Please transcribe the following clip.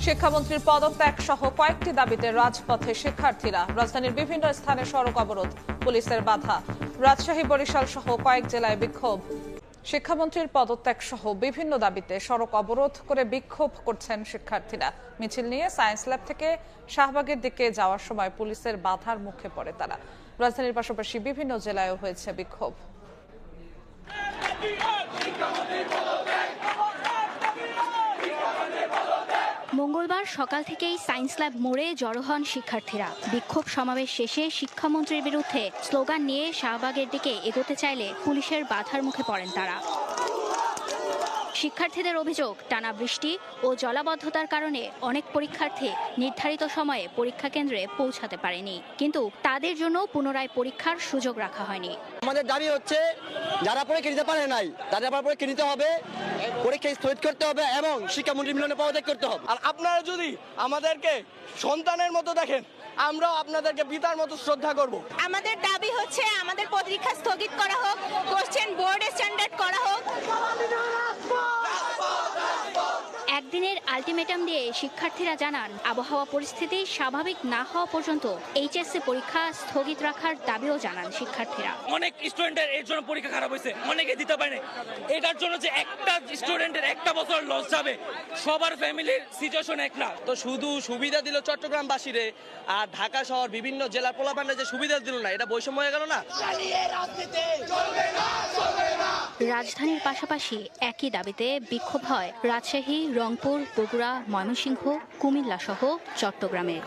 শিক্ষামন্ত্রীর পদত্যাগ সহ কয়েকটি দাবিতে রাজপথে শিক্ষার্থীরা। রাজধানীর বিভিন্ন স্থানে সড়ক অবরোধ, পুলিশের বাধা। রাজশাহী, বরিশাল সহ কয়েক জেলায় বিক্ষোভ। শিক্ষামন্ত্রীর পদত্যাগ সহ বিভিন্ন দাবিতে সড়ক অবরোধ করে বিক্ষোভ করছেন শিক্ষার্থীরা। মিছিল নিয়ে সায়েন্স ল্যাব থেকে শাহবাগের দিকে যাওয়ার সময় পুলিশের বাধার মুখে পড়ে তারা। রাজধানীর পাশাপাশি বিভিন্ন জেলায়ও হয়েছে বিক্ষোভ। মঙ্গলবার সকাল থেকেই সায়েন্স ল্যাব মোড়ে জড়ো হন শিক্ষার্থীরা। বিক্ষোভ সমাবেশ শেষে শিক্ষামন্ত্রীর বিরুদ্ধে স্লোগান নিয়ে শাহবাগের দিকে এগোতে চাইলে পুলিশের বাধার মুখে পড়েন তারা। শিক্ষার্থীদের অভিযোগ, টানা বৃষ্টি ও জলাবদ্ধতার কারণে অনেক পরীক্ষার্থী নির্ধারিত সময়ে পরীক্ষা কেন্দ্রে পৌঁছাতে পারেনি, কিন্তু তাদের জন্য পুনরায় পরীক্ষার সুযোগ রাখা হয়নি। আমাদের দাবি হচ্ছে যারা পরীক্ষা দিতে পারে নাই তাদের আবার পরীক্ষা নিতে হবে, পরীক্ষা স্থগিত করতে হবে এবং শিক্ষামন্ত্রী মিলনে পদত্যাগ করতে হবে। আর আপনারা যদি আমাদেরকে সন্তানের মতো দেখেন, আমরাও আপনাদেরকে পিতার মতো শ্রদ্ধা করব। আমাদের দাবি হচ্ছে আমাদের পরীক্ষা স্থগিত করা হোক, কোশ্চেন বোর্ড স্ট্যান্ডার্ড করা হোক। একদিনের আলটিমেটাম দিয়ে শিক্ষার্থীরা জানান, আবহাওয়া পরিস্থিতি স্বাভাবিক না হওয়া পর্যন্ত এইচএসসি পরীক্ষা স্থগিত রাখার দাবিও জানান শিক্ষার্থীরা। অনেক স্টুডেন্টের এর জন্য পরীক্ষা খারাপ হয়েছে, অনেকে দিতে পারেনি। এটার জন্য যে একটা স্টুডেন্টের একটা বছর লস যাবে, সবার ফ্যামিলির সিচুয়েশন এক না। তো শুধু সুবিধা দিল চট্টগ্রামবাসীরে, আর ঢাকা শহর বিভিন্ন জেলার পোলাপান্ডে যে সুবিধা দিল না, এটা বৈষম্য হয়ে গেল না। রাজধানীর পাশাপাশি একই দাবিতে বিক্ষোভ হয় রাজশাহী, রংপুর, বগুড়া, ময়মনসিংহ, কুমিল্লা সহ চট্টগ্রামে।